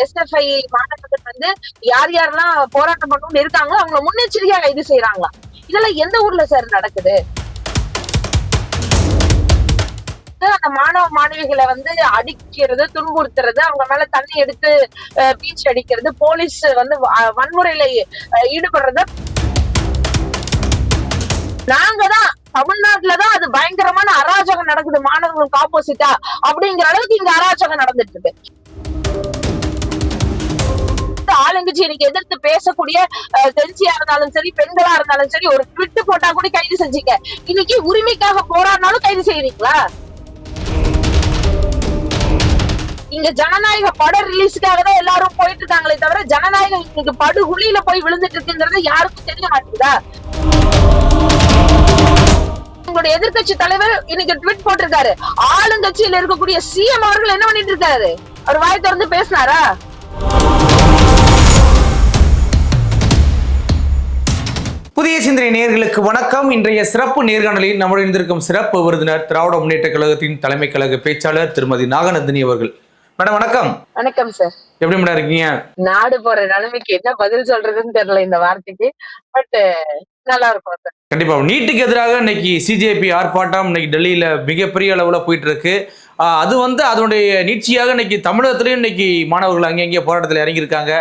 SFI மாணவர்கள் வந்து யார் யாரெல்லாம் போராட்டம் பண்ணணும்னு இருக்காங்களோ அவங்க முன்னெச்சரிக்கையா கைது செய்யறாங்களா? இதெல்லாம் எந்த ஊர்ல சார் நடக்குது? அந்த மாணவ மாணவிகளை வந்து அடிக்கிறது, துன்புறுத்துறது, அவங்க மேல தண்ணி எடுத்து பீச் அடிக்கிறது, போலீஸ் வந்து வன்முறையில ஈடுபடுறத நாங்க தான் தமிழ்நாட்டுலதான் அது பயங்கரமான அராஜகம் நடக்குது மாணவர்களுக்கு ஆப்போசிட்டா அப்படிங்கிற அளவுக்கு இங்க அராஜகம் நடந்துட்டு இருக்கு. ஆளுங்கட்சி இன்னைக்கு எதிர்த்து பேசக்கூடிய ஜென்சியா இருந்தாலும் சரி, பெண்களா இருந்தாலும் சரி, ஒரு ட்விட் போட்டா கூட கைது செஞ்சீங்க. இன்னைக்கு உரிமைக்காக போராடினாலும் கைது செய்வீங்களா? இங்க ஜனநாயக படம் ரிலீஸுக்காக தான் எல்லாரும் போயிட்டு இருக்காங்களே தவிர ஜனநாயகம் இன்னைக்கு படுகுழியில போய் விழுந்துட்டு இருக்குங்கிறது யாருக்கும் தெரிய மாட்டேங்குதா? உங்களுடைய எதிர்கட்சி தலைவர் இன்னைக்கு ட்வீட் போட்டிருக்காரு. ஆளுங்கட்சியில் இருக்கக்கூடிய சிஎம் அவர்கள் என்ன பண்ணிட்டு இருக்காரு? அவர் வாய் திறந்து பேசினாரா? புதிய சிந்தனை நேயர்களுக்கு வணக்கம். இன்றைய சிறப்பு நேர்காணலில் நம்முடன் இருந்திருக்கும் சிறப்பு விருந்தினர் திராவிட முன்னேற்ற கழகத்தின் தலைமை கழக பேச்சாளர் திருமதி நாகநந்தினி அவர்கள். மேடம் வணக்கம். வணக்கம் சார். எப்படி மேடம் இருக்கீங்க? நாடு போற நிலைமைக்கு என்ன பதில் சொல்றதுன்னு தெரியல இந்த வார்த்தைக்கு. பட் நல்லா இருக்கும் சார். கண்டிப்பா. நீட்டுக்கு எதிராக இன்னைக்கு சிஜேபி ஆர்ப்பாட்டம் இன்னைக்கு டெல்லியில மிகப்பெரிய அளவுல போயிட்டு இருக்கு. அது வந்து அதனுடைய நீட்சியாக இன்னைக்கு தமிழகத்திலையும் இன்னைக்கு மாணவர்கள் அங்கங்கே போராட்டத்தில் இறங்கியிருக்காங்க.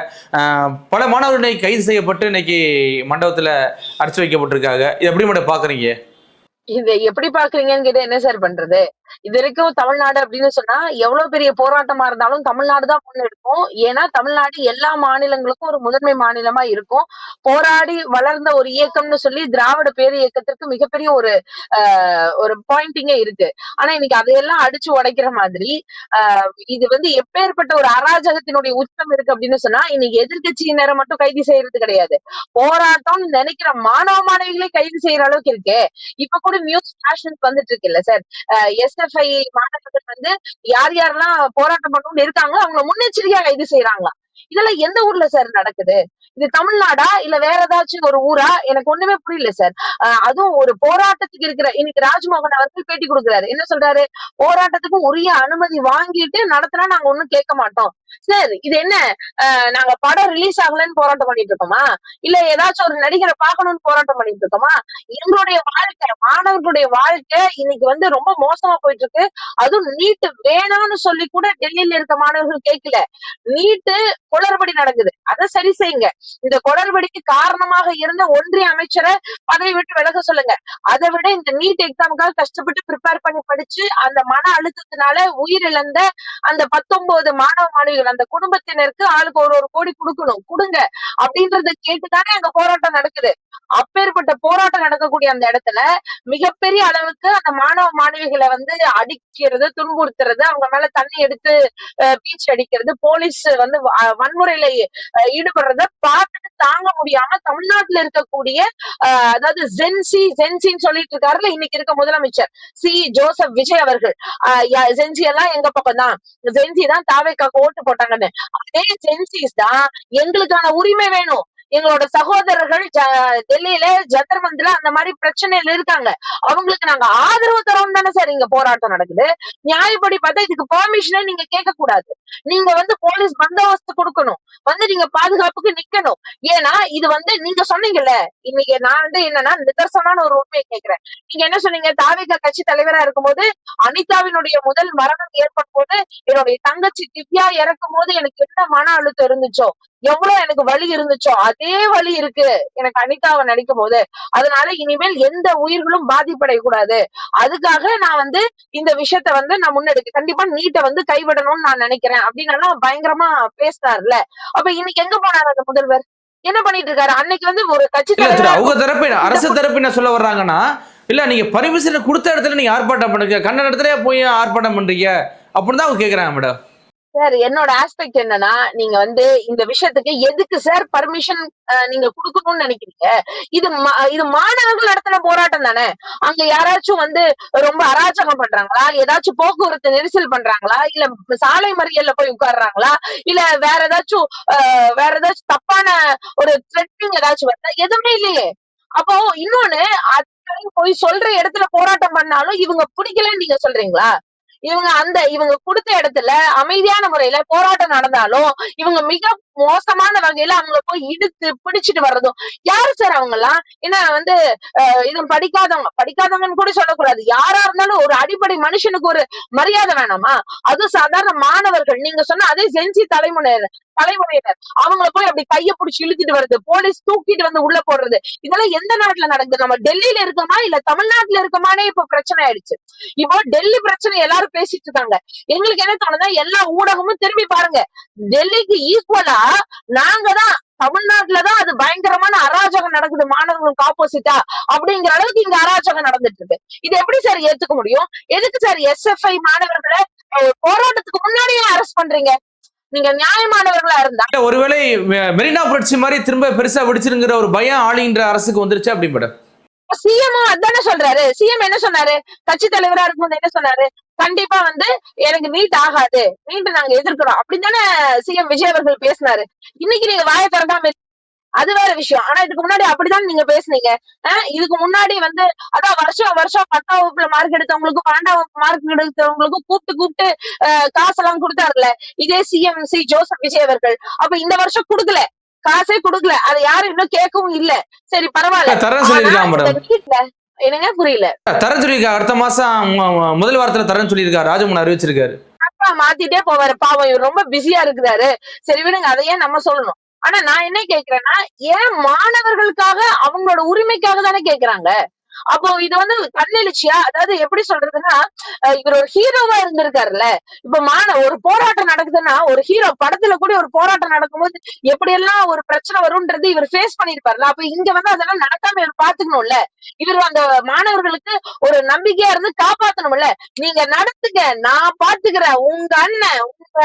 பல மாணவர்கள் இன்னைக்கு கைது செய்யப்பட்டு இன்னைக்கு மண்டபத்தில் அடைச்சு வைக்கப்பட்டிருக்காங்க. இது எப்படி மேடம் பாக்குறீங்க? இதை எப்படி பாக்குறீங்கன்னு கேட்டு என்ன சார் பண்றது? இது வரைக்கும் தமிழ்நாடு அப்படின்னு சொன்னா எவ்வளவு பெரிய போராட்டமா இருந்தாலும் தமிழ்நாடுதான் முன்னெடுக்கும். ஏன்னா தமிழ்நாடு எல்லா மாநிலங்களுக்கும் ஒரு முதன்மை மாநிலமா இருக்கும். போராடி வளர்ந்த ஒரு இயக்கம்னு சொல்லி திராவிட பேர் இயக்கத்திற்கு மிகப்பெரிய ஒரு பாயிண்டிங்கே இருக்கு. ஆனா இன்னைக்கு அதையெல்லாம் அடிச்சு உடைக்கிற மாதிரி இது வந்து எப்பேற்பட்ட ஒரு அராஜகத்தினுடைய உச்சம் இருக்கு அப்படின்னு சொன்னா இன்னைக்கு எதிர்கட்சியினரை மட்டும் கைது செய்யறது கிடையாது. போராட்டம்னு நினைக்கிற மாணவ மாணவிகளே கைது செய்யற அளவுக்கு இருக்கு. இப்ப கூட நியூஸ் ஃபேஷன் வந்துட்டு இருக்கு இல்ல சார்? எஸ்எஃப்ஐ மாணவர்கள் வந்து யார் யாரெல்லாம் போராட்டம் பண்ணணும்னு இருக்காங்களோ அவங்க முன்னெச்சரிக்கையா கைது செய்யறாங்களா? இதெல்லாம் எந்த ஊர்ல சார் நடக்குது? இது தமிழ்நாடா இல்ல வேற ஏதாச்சும் ஒரு ஊரா? எனக்கு ஒண்ணுமே புரியல சார். அதுவும் ஒரு போராட்டத்துக்கு இருக்கிற இன்னைக்கு ராஜ்மோகன் அவர்கள் பேட்டி கொடுக்குறாரு. என்ன சொல்றாரு? போராட்டத்துக்கு உரிய அனுமதி வாங்கிட்டு நடத்தினா நாங்க ஒண்ணும் கேட்க மாட்டோம். சார் இது என்ன? நாங்க படம் ரிலீஸ் ஆகலன்னு போராட்டம் பண்ணிட்டு இருக்கோமா? இல்ல ஏதாச்சும் ஒரு நடிகரை பார்க்கணும்னு போராட்டம் பண்ணிட்டு இருக்கோமா? எங்களுடைய வாழ்க்கை, மாணவர்களுடைய வாழ்க்கை இன்னைக்கு வந்து ரொம்ப மோசமா போயிட்டு இருக்கு. அதுவும் நீட்டு வேணாம்னு சொல்லி கூட டெல்லியில இருக்க மாணவர்கள் கேட்கல. நீட்டு குளறுபடி நடக்குது, அதை சரி செய்யுங்க. இந்த குளறுபடிக்கு காரணமாக இருந்த ஒன்றிய அமைச்சரை பதவி விட்டு விலக சொல்லுங்க. அதை விட இந்த நீட் எக்ஸாமுக்காக கஷ்டப்பட்டு ப்ரிப்பேர் பண்ணி படிச்சு அந்த மன அழுத்தத்தினால உயிரிழந்த அந்த 19 மாணவ மாணவிகள் அந்த குடும்பத்தினருக்கு ஆளுக்கு ஒரு கோடி கொடுங்க அப்படின்றத கேட்டுதானே அங்க போராட்டம் நடக்குது. அப்பேற்பட்ட போராட்டம் நடக்கக்கூடிய அந்த இடத்துல மிகப்பெரிய அளவுக்கு அந்த மாணவ மாணவிகளை வந்து அடிக்கிறது, துன்புறுத்துறது, அவங்க மேல தண்ணி எடுத்து பீச் அடிக்கிறது, போலீஸ் வந்து வன்முறையில ஈடுபடுறத பார்த்துட்டு தாங்க முடியாம தமிழ்நாட்டுல இருக்கக்கூடிய அதாவது ஜென்சின்னு சொல்லிட்டு இருக்காருல இன்னைக்கு இருக்க முதலமைச்சர் ஜோசப் விஜய் அவர்கள், ஜென்சி எல்லாம் எங்க பக்கம் தான், ஜென்சி தான் தாவேக்காக்கு ஓட்டு போட்டாங்கன்னு. அதே ஜென்சிஸ் தான் எங்களுக்கான உரிமை வேணும், எங்களோட சகோதரர்கள் டெல்லியில ஜந்தர் மந்தில அந்த மாதிரி பிரச்சனையில இருக்காங்க, அவங்களுக்கு நாங்க ஆதரவு தரோம் தானே சார் இங்க போராட்டம் நடக்குது. நியாயப்படி பார்த்தா இதுக்கு பெர்மிஷனே நீங்க கேட்க கூடாது. நீங்க வந்து போலீஸ் பந்தோபஸ்து கொடுக்கணும், வந்து நீங்க பாதுகாப்புக்கு நிக்கணும். ஏன்னா இது வந்து நீங்க சொன்னீங்கல்ல, இன்னைக்கு நான் வந்து என்னன்னா நிதர்சனமான ஒரு உண்மையை கேட்கிறேன். நீங்க என்ன சொன்னீங்க? தாவேகா கட்சி தலைவரா இருக்கும்போது அனிதாவினுடைய முதல் மரணம் ஏற்படும் போது என்னுடைய தங்கச்சி திவ்யா இறக்கும் போது எனக்கு என்ன மன அழுத்தம் இருந்துச்சோ, எவ்வளவு எனக்கு வலி இருந்துச்சோ அதே வலி இருக்கு எனக்கு அனிதாவை நினைக்கும் போது. அதனால இனிமேல் எந்த உயிர்களும் பாதிப்படையக்கூடாது, அதுக்காக நான் வந்து இந்த விஷயத்த வந்து நான் முன்னெடுக்க கண்டிப்பா நீட்டை வந்து கைவிடணும்னு நான் நினைக்கிறேன் அப்படின்னு பயங்கரமா பேசினார்ல. அப்ப இன்னைக்கு எங்க போனாரு அந்த முதல்வர்? என்ன பண்ணிட்டு இருக்காரு? அன்னைக்கு வந்து ஒரு கட்சி அவங்க தரப்பு அரசு தரப்பு என்ன சொல்ல வர்றாங்கன்னா, இல்ல நீங்க பர்மிஷன் கொடுத்த இடத்துல நீங்க ஆர்ப்பாட்டம் பண்ணுங்க, கண்ண இடத்துல போய் ஆர்ப்பாட்டம் பண்றீங்க அப்படின்னு தான் அவங்க கேக்குறாங்க மேடம். சார் என்னோட ஆஸ்பெக்ட் என்னன்னா, நீங்க வந்து இந்த விஷயத்துக்கு எதுக்கு சார் பர்மிஷன் நீங்க குடுக்கணும்னு நினைக்கிறீங்க? இது மாணவர்கள் நடத்தின போராட்டம் தானே. அங்க யாராச்சும் வந்து ரொம்ப அராஜகம் பண்றாங்களா, ஏதாச்சும் போக்குவரத்து நெரிசல் பண்றாங்களா, இல்ல சாலை மறியல்ல போய் உட்கார்றாங்களா, இல்ல வேற ஏதாச்சும் தப்பான ஒரு த்ரெட்டிங் ஏதாச்சும் வருதா? எதுவுமே இல்லையே. அப்போ இன்னொன்னு போய் சொல்ற இடத்துல போராட்டம் பண்ணாலும் இவங்க பிடிக்கலன்னு நீங்க சொல்றீங்களா? இவங்க கொடுத்த இடத்துல அமைதியான முறையில போராட்டம் நடந்தாலும் இவங்க மிக மோசமான வகையில அவங்கள போய் இழுத்து பிடிச்சிட்டு வர்றதும் யாரு சார் அவங்க எல்லாம்? ஏன்னா வந்து இது படிக்காதவங்கன்னு கூட சொல்லக்கூடாது. யாரா இருந்தாலும் ஒரு அடிப்படை மனுஷனுக்கு ஒரு மரியாதை வேணாமா? அதுவும் சாதாரண மாணவர்கள், நீங்க சொன்ன அதே ஜென்சி தலைமுறையினர் அவங்கள போய் அப்படி கைய பிடிச்சி இழுத்துட்டு வருது, போலீஸ் தூக்கிட்டு வந்து உள்ள போடுறது, இதெல்லாம் எந்த நாட்டுல நடக்குது? நம்ம டெல்லியில இருக்கோமா இல்ல தமிழ்நாட்டுல இருக்கோமானே இப்ப பிரச்சனை ஆயிடுச்சு. இப்போ டெல்லி பிரச்சனை எல்லாரும் பேசிட்டு இருக்காங்க. எங்களுக்கு என்ன தோணுதா, எல்லா ஊடகமும் திரும்பி பாருங்க, டெல்லிக்கு ஈக்குவலா நாங்க தான் தமிழ்நாட்டுலதான் அது பயங்கரமான அராஜகம் நடக்குது மாணவர்களுக்கு ஆப்போசிட்டா அப்படிங்கிற அளவுக்கு இங்க அராஜகம் நடந்துட்டு இருக்கு. இது எப்படி சார் ஏத்துக்க முடியும்? எதுக்கு சார் எஸ்எஃப்ஐ மாணவர்களை போராட்டத்துக்கு முன்னாடியே அரெஸ்ட் பண்றீங்க? நீங்க நியாயமானவர்களா இருந்தா ஒருவேளை மெரினா புரட்சி மாதிரி திரும்ப பெருசா வெடிச்சிருங்கிற ஒரு பயம் ஆளுகின்ற அரசுக்கு வந்துருச்சு அப்படி மேடம். சிஎம் அதானே சொல்றாரு. சிஎம் என்ன சொன்னாரு? கட்சி தலைவரா இருக்கும்போது என்ன சொன்னாரு? கண்டிப்பா வந்து எனக்கு நீட் ஆகாது, நீட் நாங்க எதிர்க்கிறோம் அப்படின்னு தானே சிஎம் விஜய் அவர்கள் பேசினாரு. இன்னைக்கு நீங்க வாயை திறக்காம அது வேற விஷயம். ஆனா இதுக்கு முன்னாடி அப்படிதான் நீங்க பேசுனீங்க. இதுக்கு முன்னாடி வந்து அதான் வருஷம் 10ஆம் வகுப்புல மார்க் எடுத்தவங்களுக்கும் 12ஆம் வகுப்பு மார்க் எடுத்தவங்களுக்கும் கூப்பிட்டு காசெல்லாம் கொடுத்தாருல இதே சிஎம் ஜோசப் விஜய் அவர்கள். அப்ப இந்த வருஷம் கொடுக்கல, காசே கொடுக்கல, அதை யாரும் இன்னும் கேட்கவும் இல்ல. சரி பரவாயில்ல. என்னங்க புரியல? தரேன் சொல்லியிருக்காரு, அடுத்த மாசம் முதல் வாரத்துல தரேன் சொல்லியிருக்காரு, ராஜமோகன் அறிவிச்சிருக்காரு. மாத்திட்டே போவாரு பாவம், இவர் ரொம்ப பிஸியா இருக்கிறாரு. சரி விடுங்க, அதையே நம்ம சொல்லணும். ஆனா நான் என்ன கேக்குறேன்னா, ஏன் மாணவர்களுக்காக அவங்களோட உரிமைக்காக தானே கேக்குறாங்க. அப்போ இது வந்து தன்னெழுச்சியா, அதாவது எப்படி சொல்றதுன்னா, இவர் ஒரு ஹீரோவா இருந்திருக்காருல்ல. இப்ப ஒரு போராட்டம் நடக்குதுன்னா, ஒரு ஹீரோ படத்துல கூட ஒரு போராட்டம் நடக்கும்போது எப்படி எல்லாம் ஒரு பிரச்சனை வரும்ன்றது இவர் ஃபேஸ் பண்ணிருப்பாருல்ல. அப்ப இங்க வந்து அதெல்லாம் நடக்காம இவர் பாத்துக்கணும்ல. இவர் அந்த மாணவர்களுக்கு ஒரு நம்பிக்கையா இருந்து காப்பாத்தணும்ல. நீங்க நடத்துங்க, நான் பாத்துக்கிறேன், உங்க அண்ணன், உங்க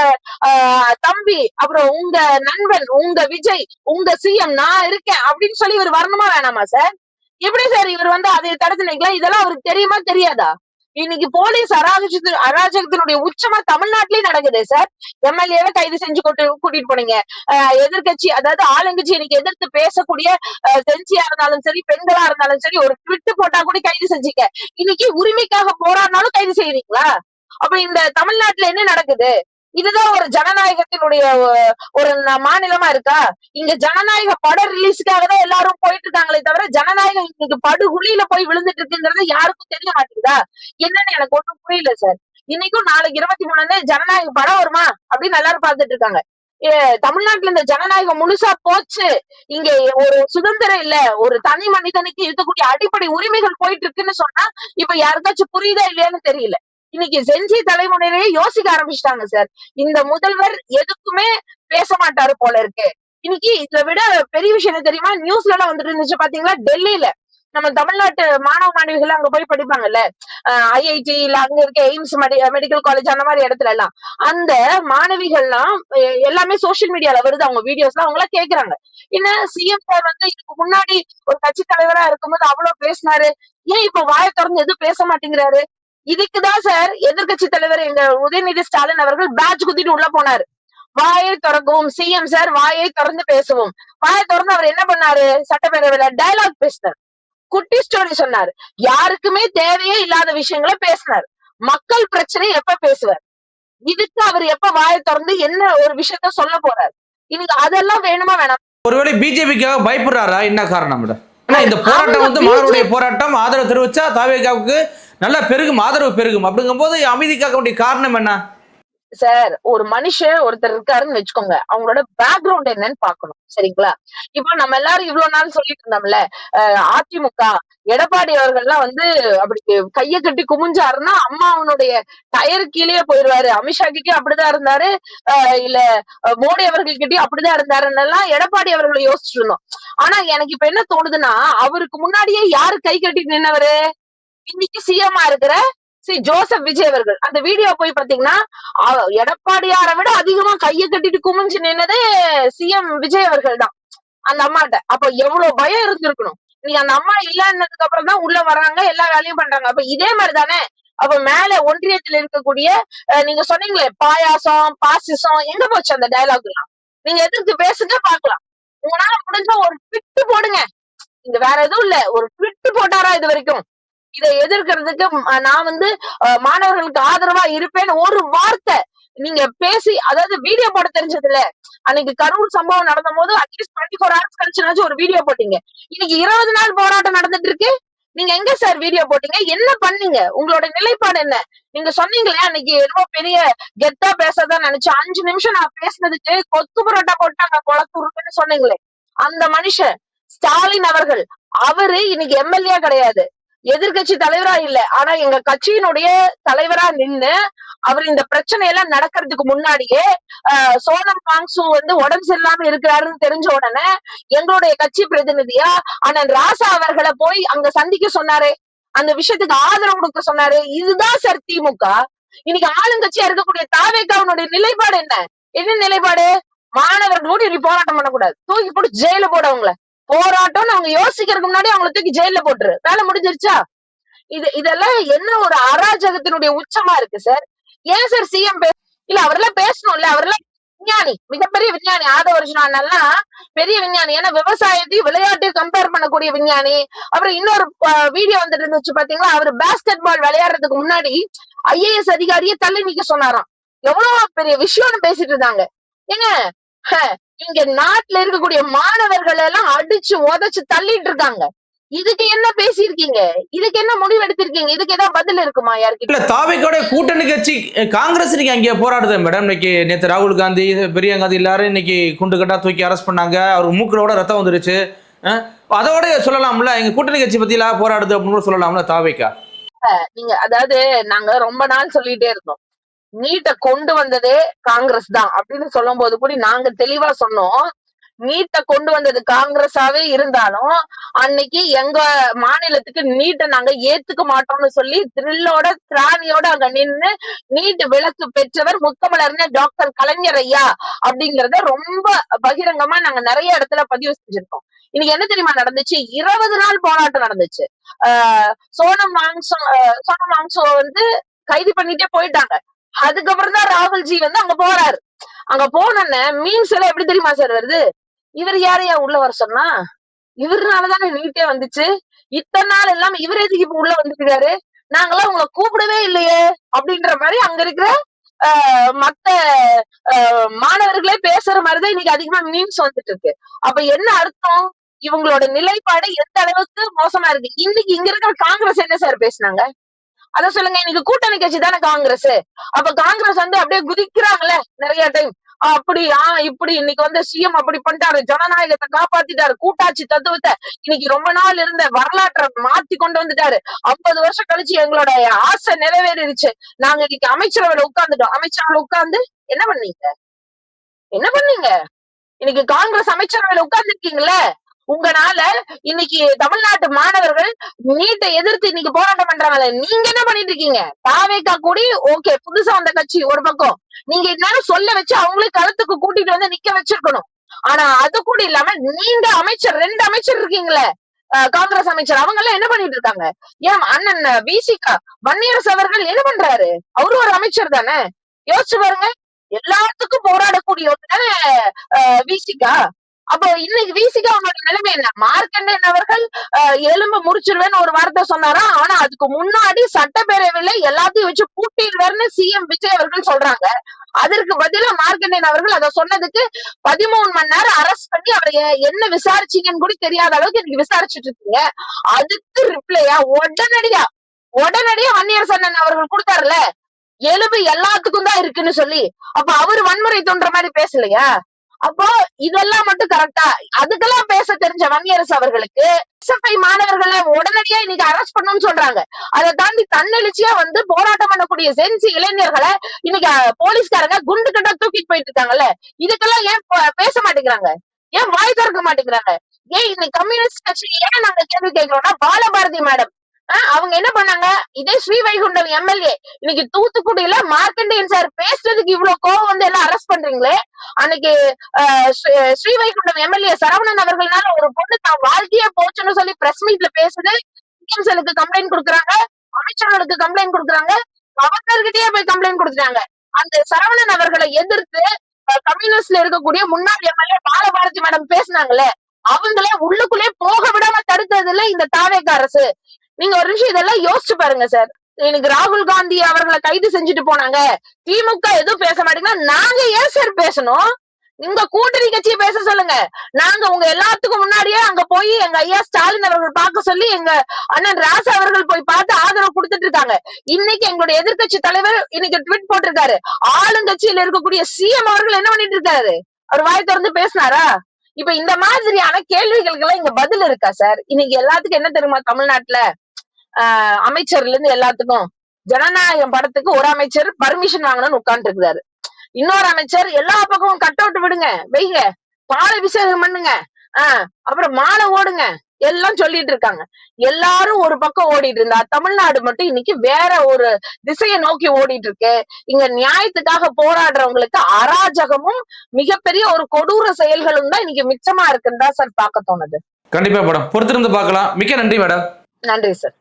தம்பி, அப்புறம் உங்க நண்பன், உங்க விஜய், உங்க சிஎம் நான் இருக்கேன் அப்படின்னு சொல்லி இவர் வரணுமா வேணாமா சார்? எப்படி சார் இவர் வந்து அதை தடுத்து நிக்கலாம்? இதெல்லாம் அவருக்கு தெரியுமா தெரியாதா? இன்னைக்கு போலீஸ் அராஜகத்தினுடைய உச்சமா தமிழ்நாட்டிலேயே நடக்குது சார். எம்எல்ஏவை கைது செஞ்சு கூட்டிட்டு போனீங்க. எதிர்கட்சி, அதாவது ஆளுங்கட்சி இன்னைக்கு எதிர்த்து பேசக்கூடிய சென்சியா இருந்தாலும் சரி, பெண்களா இருந்தாலும் சரி, ஒரு ட்விட் போட்டா கூட கைது செஞ்சீங்க. இன்னைக்கு உரிமைக்காக போராடினாலும் கைது செய்வீங்களா? அப்ப இந்த தமிழ்நாட்டுல என்ன நடக்குது? இதுதான் ஒரு ஜனநாயகத்தினுடைய ஒரு மாநிலமா இருக்கா? இங்க ஜனநாயக படம் ரிலீஸுக்காக தான் எல்லாரும் போயிட்டு இருக்காங்களே தவிர, ஜனநாயகம் இன்னைக்கு படுகுழியில போய் விழுந்துட்டு இருக்குங்கிறது யாருக்கும் தெரிய மாட்டேங்குதா? என்னன்னு எனக்கு ஒன்றும் புரியல சார். இன்னைக்கும் நாளைக்கு 23 ஜனநாயக படம் வருமா அப்படின்னு எல்லாரும் பார்த்துட்டு இருக்காங்க. தமிழ்நாட்டுல இந்த ஜனநாயகம் முழுசா போச்சு. இங்க ஒரு சுதந்திரம் இல்ல, ஒரு தனி மனிதனுக்கு இருக்கக்கூடிய அடிப்படை உரிமைகள் போயிட்டு இருக்குன்னு சொன்னா இப்ப யாருக்காச்சும் புரியுதா இல்லையான்னு தெரியல. இன்னைக்கு செஞ்சி தலைமுறையிலேயே யோசிக்க ஆரம்பிச்சிட்டாங்க சார். இந்த முதல்வர் எதுக்குமே பேச மாட்டாரு போல இருக்கு. இன்னைக்கு இதை விட பெரிய விஷயம் தெரியுமா? நியூஸ்ல எல்லாம் வந்துட்டு இருந்துச்சு பாத்தீங்களா? டெல்லியில நம்ம தமிழ்நாட்டு மாணவ மாணவிகள் அங்க போய் படிப்பாங்கல்ல, ஐஐடி இல்ல அங்க இருக்க எய்ம்ஸ் மெடிக்கல் காலேஜ் அந்த மாதிரி இடத்துல எல்லாம் அந்த மாணவிகள்லாம் எல்லாமே சோசியல் மீடியால வருது, அவங்க வீடியோஸ் எல்லாம். அவங்க எல்லாம் கேக்குறாங்க, என்ன சிஎம் சார் வந்து இதுக்கு முன்னாடி ஒரு கட்சி தலைவரா இருக்கும்போது அவ்வளவு பேசினாரு, ஏன் இப்ப வாயை திறந்து எதுவும் பேச மாட்டேங்கிறாரு? இதுக்குதான் சார் எதிர்கட்சி தலைவர் எங்க உதயநிதி ஸ்டாலின் அவர்கள் பேட்ச் குத்திட்டு உள்ள போனாரு. வாயை திறக்கவும் சிஎம் சார், வாயை திறந்து பேசவும். வாயை திறந்து அவர் என்ன பண்ணாரு? சட்டப்பேரவையில டயலாக் பேசினார், குட்டி ஸ்டோரி சொன்னாரு, யாருக்குமே தேவையே இல்லாத விஷயங்களை பேசினார். மக்கள் பிரச்சனை எப்ப பேசுவார்? இதுக்கு அவர் எப்ப வாயை திறந்து என்ன ஒரு விஷயத்த சொல்ல போறாரு? இன்னைக்கு அதெல்லாம் வேணுமா வேணாம்? ஒருவேளை பிஜேபிக்காக பயப்படுறாரா? என்ன காரணம்? இந்த போராட்டம் வந்து மாணவருடைய போராட்டம், ஆதரவு தெரிவிச்சா தாவேகாவுக்கு நல்லா பெருகும், ஆதரவு பெருகும். அப்படிங்கும் போது அமைதி காக்க வேண்டிய காரணம் என்ன சார்? ஒரு மனுஷன் ஒருத்தர் இருக்காருன்னு வச்சுக்கோங்க, அவங்களோட பேக்ரவுண்ட் என்னன்னு பாக்கணும், சரிங்களா? இப்ப நம்ம எல்லாரும் இவ்வளவு நாள் சொல்லிட்டு இருந்தோம்ல, அதிமுக எடப்பாடி அவர்கள்லாம் வந்து அப்படி கைய கட்டி குமிஞ்சாருன்னா அம்மா அவனுடைய டயர் கீழே போயிருவாரு. அமித்ஷா கிட்டயும் அப்படிதான் இருந்தாரு, இல்ல மோடி அவர்கள் கிட்டயும் அப்படிதான் இருந்தாருன்னு எல்லாம் எடப்பாடி அவர்களை யோசிச்சுட்டு இருந்தோம். ஆனா எனக்கு இப்ப என்ன தோணுதுன்னா, அவருக்கு முன்னாடியே யாரு கை கட்டி நின்னவரு? இன்னைக்கு சிஎம்மா இருக்கிற ஜோசப் விஜய் அவர்கள். அந்த வீடியோ போய் பாத்தீங்கன்னா எடப்பாடியாரை விட அதிகமா கையை கட்டிட்டு குமிஞ்சு நின்னதே சிஎம் விஜய் அவர்கள் தான் அந்த அம்மாட்ட. அப்ப எவ்வளவு பயம் இருந்திருக்கணும். நீங்க அந்த அம்மா இல்லன்னதுக்கு அப்புறம் தான் உள்ள வர்றாங்க, எல்லா வேலையும் பண்றாங்க. அப்ப இதே மாதிரிதானே அப்ப மேல ஒன்றியத்தில் இருக்கக்கூடிய நீங்க சொன்னீங்களே பாயாசம் பாசிசம், எங்க போச்சு அந்த டயலாக் எல்லாம்? நீங்க எதிர்த்து பேசுங்க பாக்கலாம். உங்களால முடிஞ்ச ஒரு ட்விட் போடுங்க. இங்க வேற எதுவும் இல்ல, ஒரு ட்விட் போட்டாரா இது வரைக்கும்? இதை எதிர்க்கிறதுக்கு நான் வந்து மாணவர்களுக்கு ஆதரவா இருப்பேன்னு ஒரு வார்த்தை நீங்க பேசி, அதாவது வீடியோ போட தெரிஞ்சது இல்ல. அன்னைக்கு கரூர் சம்பவம் நடந்த போது அட்லீஸ்ட் 24 ஹவர்ஸ் கழிச்சுனாச்சும் ஒரு வீடியோ போட்டீங்க. இன்னைக்கு 20 நாள் போராட்டம் நடந்துட்டு இருக்கு. நீங்க எங்க சார் வீடியோ போட்டீங்க? என்ன பண்ணீங்க? உங்களோட நிலைப்பாடு என்ன? நீங்க சொன்னீங்களே அன்னைக்கு ரொம்ப பெரிய கெத்தா பேசதான் நினைச்சேன். 5 நிமிஷம் நான் பேசுனதுக்கு கொத்து புரோட்டா போட்டாங்க குளத்தூருக்குன்னு சொன்னீங்களே, அந்த மனுஷன் ஸ்டாலின் அவர்கள், அவரு இன்னைக்கு எம்எல்ஏ கிடையாது, எதிர்கட்சி தலைவரா இல்ல. ஆனா எங்க கட்சியினுடைய தலைவரா நின்னு அவர் இந்த பிரச்சனை எல்லாம் நடக்கிறதுக்கு முன்னாடியே சோனம் வாங்சு வந்து உடம்பு சரியில்லாம இருக்கிறாருன்னு தெரிஞ்ச உடனே எங்களுடைய கட்சி பிரதிநிதியா அண்ணன் ராசா அவர்களை போய் அங்க சந்திக்க சொன்னாரு, அந்த விஷயத்துக்கு ஆதரவு கொடுக்க சொன்னாரு. இதுதான் சார் திமுக. இன்னைக்கு ஆளுங்கட்சியா இருக்கக்கூடிய தாவேகாவுடைய நிலைப்பாடு என்ன? என்ன நிலைப்பாடு? மாணவர்களோடு இனி போராட்டம் பண்ணக்கூடாது, தூக்கி போட்டு ஜெயில போடவங்கள. போராட்டம்னு அவங்க யோசிக்கிறதுக்கு முன்னாடி அவங்களை தூக்கி ஜெயில போட்டுரு, வேலை முடிஞ்சிருச்சா? இதெல்லாம் என்ன ஒரு அராஜகத்தினுடைய உச்சமா இருக்கு சார். ஏன் சார் சிஎம் இல்ல? அவரெல்லாம் பேசணும்ல, அவரெல்லாம் விஞ்ஞானி, மிகப்பெரிய விஞ்ஞானி. ஆதவர்ஜுனா எல்லாம் பெரிய விஞ்ஞானி. ஏன்னா விவசாயத்தையும் விளையாட்டையும் கம்பேர் பண்ணக்கூடிய விஞ்ஞானி. அப்புறம் இன்னொரு வீடியோ வந்துட்டு இருந்துச்சு பாத்தீங்களா, அவர் பாஸ்கெட் பால் விளையாடுறதுக்கு முன்னாடி ஐஏஎஸ் அதிகாரியை தள்ளி நிக்க சொன்னாராம். எவ்வளவு பெரிய விஷயம்னு பேசிட்டு இருந்தாங்க. ஏங்க, இங்க நாட்டுல இருக்கக்கூடிய மாணவர்கள் எல்லாம் அடிச்சு உதைச்சு தள்ளிட்டு இருக்காங்க. இதுக்கு என்ன பேசியிருக்கீங்க? இதுக்கு என்ன முடிவு எடுத்திருக்கீங்க? இதுக்கு ஏதாவது பதில் இருக்குமா யாருக்கிட்ட? இல்ல, தாவேக்காவுடைய கூட்டணி கட்சி காங்கிரஸ் இன்னைக்கு அங்கே போராடுது மேடம். இன்னைக்கு நேற்று ராகுல் காந்தி, பிரியங்கா காந்தி எல்லாரும் இன்னைக்கு குண்டு கட்டா தூக்கி அரெஸ்ட் பண்ணாங்க. அவருக்கு மூக்கிலோட ரத்தம் வந்துருச்சு. அதோட சொல்லலாம்ல, எங்க கூட்டணி கட்சி பத்தி எல்லாம் போராடுது அப்படின்னு சொல்லலாம்ல தாவேக்கா? நீங்க அதாவது நாங்க ரொம்ப நாள் சொல்லிட்டே இருந்தோம், நீட்டை கொண்டு வந்ததே காங்கிரஸ் தான் அப்படின்னு சொல்லும் போது கூட நாங்க தெளிவா சொன்னோம், நீட்டை கொண்டு வந்தது காங்கிரஸாவே இருந்தாலும் அன்னைக்கு எங்க மாநிலத்துக்கு நீட்டை நாங்க ஏத்துக்க மாட்டோம்னு சொல்லி த்ரில்லோட திராணியோட அங்க நின்று நீட் விலக்கு பெற்றவர் முத்தமிழர்னு டாக்டர் கலைஞர் ஐயா அப்படிங்கறத ரொம்ப பகிரங்கமா நாங்க நிறைய இடத்துல பதிவு செஞ்சிருக்கோம். இன்னைக்கு என்ன தெரியுமா நடந்துச்சு? 20 நாள் போராட்டம் நடந்துச்சு. சோனம் வாங்சோ வந்து கைது பண்ணிட்டே போயிட்டாங்க. அதுக்கப்புறம் தான் ராகுல்ஜி வந்து அங்க போறாரு. அங்க போனோன்னு மீம்ஸ் எல்லாம் எப்படி தெரியுமா சார் வருது? இவர் யாரையா உள்ள வர சொன்னா? இவருனாலதானே நீட்டே வந்துச்சு. இத்தனை நாள் இல்லாம இவர் எதுக்கு இப்ப உள்ள வந்துருக்காரு? நாங்கெல்லாம் உங்களை கூப்பிடவே இல்லையே அப்படின்ற மாதிரி அங்க இருக்கிற மத்த மாணவர்களே பேசுற மாதிரிதான் இன்னைக்கு அதிகமா மீம்ஸ் வந்துட்டு இருக்கு. அப்ப என்ன அர்த்தம்? இவங்களோட நிலைப்பாடு எந்த அளவுக்கு மோசமா இருக்கு. இன்னைக்கு இங்க இருக்கிற காங்கிரஸ் என்ன சார் பேசினாங்க? அத சொல்லுங்க. இன்னைக்கு கூட்டணி கட்சி தானே காங்கிரஸ். அப்ப காங்கிரஸ் வந்து அப்படியே குதிக்கிறாங்கல்ல நிறைய டைம். அப்படி இப்படி இன்னைக்கு வந்து சிஎம் அப்படி பண்ணிட்டாரு, ஜனநாயகத்தை காப்பாத்திட்டாரு, கூட்டாட்சி தத்துவத்தை இன்னைக்கு ரொம்ப நாள் இருந்த வரலாற்றை மாத்தி கொண்டு வந்துட்டாரு, 50 வருஷம் கழிச்சு எங்களோட ஆசை நிறைவேறிடுச்சு, நாங்க இன்னைக்கு அமைச்சரவையில உட்கார்ந்துட்டோம். அமைச்சரவையில உட்கார்ந்து என்ன பண்ணீங்க? என்ன பண்ணீங்க? இன்னைக்கு காங்கிரஸ் அமைச்சரவையில உட்கார்ந்துருக்கீங்கல்ல, உங்களால இன்னைக்கு தமிழ்நாட்டு மாணவர்கள் நீட்டை எதிர்த்து இன்னைக்கு போராட்டம் பண்றாங்கல்ல, நீங்க என்ன பண்ணிட்டு இருக்கீங்க? தாவேகா கூடி ஓகே, புதுசா வந்த கட்சி ஒரு பக்கம், நீங்க இதனால சொல்ல வச்சு அவங்களே களத்துக்கு கூட்டிட்டு வந்து நிக்க வச்சிருக்கணும். ஆனா அது கூட இல்லாம நீங்க அமைச்சர் 2 அமைச்சர் இருக்கீங்களே, காங்கிரஸ் அமைச்சர், அவங்க எல்லாம் என்ன பண்ணிட்டு இருக்காங்க? ஏன் அண்ணன் விசிகா வன்னியரசு அவர்கள் என்ன பண்றாரு? அவரு ஒரு அமைச்சர் தானே. யோசிச்சு பாருங்க, எல்லாத்துக்கும் போராடக்கூடியவங்க தானே விசிகா. அப்போ இன்னைக்கு விசிகா அவங்களோட நிலைமை என்ன? மார்க்கண்டேயன் அவர்கள் எலும்பு முறிச்சிருவேன்னு ஒரு வார்த்தை சொன்னாரா, ஆனா அதுக்கு முன்னாடி சட்டப்பேரவையில எல்லாத்தையும் வச்சு பூட்டிடுவாருன்னு சிஎம் விஜய் அவர்கள் சொல்றாங்க. அதற்கு பதிலா மார்க்கண்டேயன் அவர்கள் அதை சொன்னதுக்கு 13 மணி நேரம் அரெஸ்ட் பண்ணி அவரை என்ன விசாரிச்சீங்கன்னு கூட தெரியாத அளவுக்கு இன்னைக்கு விசாரிச்சுட்டு இருக்கீங்க. அதுக்கு ரிப்ளையா உடனடியா வன்னியரசு அண்ணன் அவர்கள் கொடுத்தாருல, எலும்பு எல்லாத்துக்கும் தான் இருக்குன்னு சொல்லி. அப்ப அவரு வன்முறை தோன்ற மாதிரி பேசலையா? அப்போ இதெல்லாம் மட்டும் கரெக்டா? அதுக்கெல்லாம் பேச தெரிஞ்ச வன்னியரசு அவர்களுக்கு எஸ்எஃப்ஐ மாணவர்களை உடனடியா இன்னைக்கு அரெஸ்ட் பண்ணணும்னு சொல்றாங்க. அதை தாண்டி தன்னெழுச்சியா வந்து போராட்டம் பண்ணக்கூடிய சென்சி இளைஞர்களை இன்னைக்கு போலீஸ்காரங்க குண்டு கட்டா தூக்கிட்டு போயிட்டு இருக்காங்கல்ல, இதுக்கெல்லாம் ஏன் பேச மாட்டேங்கிறாங்க? ஏன் வாய் திறக்க மாட்டேங்கிறாங்க? ஏன் இன்னைக்கு கம்யூனிஸ்ட் கட்சி ஏன் நாங்க கேள்வி கேட்கிறோம்னா, பாலபாரதி மேடம் அவங்க என்ன பண்ணாங்க? இதே ஸ்ரீவைகுண்டம் எம்எல்ஏ இன்னைக்கு தூத்துக்குடியில மார்க்கண்டேயன் சார் பேசுறதுக்கு இவ்வளவு கோவம் வந்து எல்லாம் அரெஸ்ட் பண்றீங்களே, அன்னைக்கு ஸ்ரீவைகுண்டம் எம்எல்ஏ சரவணன் அவர்களால ஒரு பொண்ணு தான் வாழ்க்கையே போச்சுன்னு சொல்லி பிரஸ் மீட்ல பேசுது, சிஎம்எல்க்கு கம்ப்ளைண்ட் கொடுக்குறாங்க, அமைச்சர்களுக்கு கம்ப்ளைண்ட் கொடுக்குறாங்க, கவர்னர்கிட்டயே போய் கம்ப்ளைண்ட் கொடுத்துட்டாங்க. அந்த சரவணன் அவர்களை எதிர்த்து கம்யூனிஸ்ட்ல இருக்கக்கூடிய முன்னாள் எம்எல்ஏ பாலபாரதி மேடம் பேசினாங்கல்ல, அவங்களே உள்ளுக்குள்ளே போக விடாம தடுத்ததுல இந்த தாவேகா அரசு. நீங்க ஒரு நிமிஷம் இதெல்லாம் யோசிச்சு பாருங்க சார். எனக்கு ராகுல் காந்தி அவர்களை கைது செஞ்சுட்டு போனாங்க, திமுக எதுவும் பேச மாட்டேங்கன்னா நாங்க ஏன் சார் பேசணும்? உங்க கூட்டணி கட்சியை பேச சொல்லுங்க. நாங்க உங்க எல்லாத்துக்கும் முன்னாடியே அங்க போய் எங்க ஐயா ஸ்டாலின் அவர்கள் பார்க்க சொல்லி எங்க அண்ணன் ராசா அவர்கள் போய் பார்த்து ஆதரவு கொடுத்துட்டு இருக்காங்க. இன்னைக்கு எங்களுடைய எதிர்க்கட்சி தலைவர் இன்னைக்கு ட்வீட் போட்டிருக்காரு. ஆளுங்கட்சியில இருக்கக்கூடிய சிஎம் அவர்கள் என்ன பண்ணிட்டு இருக்காரு? அவர் வாய் திறந்து பேசினாரா? இப்ப இந்த மாதிரியான கேள்விகளுக்கு எல்லாம் இங்க பதில் இருக்கா சார்? இன்னைக்கு எல்லாத்துக்கும் என்ன தெரியுமா தமிழ்நாட்டுல அமைச்சர்ல இருந்து எல்லாத்துக்கும் ஜனநாயகம் படத்துக்கு ஒரு அமைச்சர் பர்மிஷன் வாங்கணும்னு உட்கார்ந்து இருக்கிறாரு. இன்னொரு அமைச்சர் எல்லா பக்கமும் கட் அவுட் விடுங்க, வைங்க, பால் அபிஷேகம் பண்ணுங்க, அப்புறம் மாலை ஓடுங்க எல்லாம் சொல்லிட்டு இருக்காங்க. எல்லாரும் ஒரு பக்கம் ஓடிட்டு இருந்தா தமிழ்நாடு மட்டும் இன்னைக்கு வேற ஒரு திசையை நோக்கி ஓடிட்டு இருக்கு. இங்க நியாயத்துக்காக போராடுறவங்களுக்கு அராஜகமும் மிகப்பெரிய ஒரு கொடூர செயல்களும் தான் இன்னைக்கு மிச்சமா இருக்குன்னு தான் சார் பார்க்க தோணுது. கண்டிப்பா மேடம், பொறுத்திருந்து பார்க்கலாம். மிக்க நன்றி மேடம். நன்றி சார்.